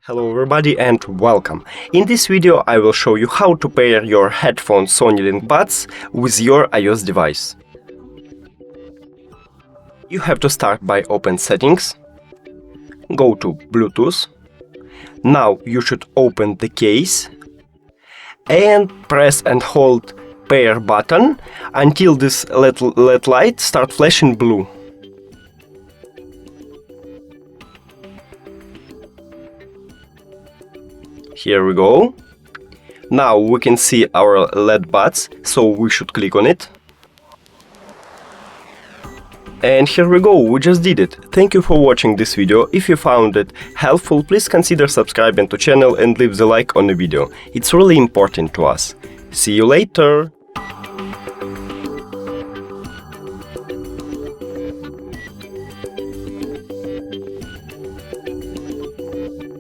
Hello everybody and welcome. In this video I will show you how to pair your headphone Sony LinkBuds with your iOS device. You have to start by open settings, go to Bluetooth. Now you should open the case and press and hold pair button until this LED light starts flashing blue. Here we go. Now we can see our LED buds, so we should click on it. And here we go, we just did it. Thank you for watching this video. If you found it helpful, please consider subscribing to channel and leave the like on the video. It's really important to us. See you later!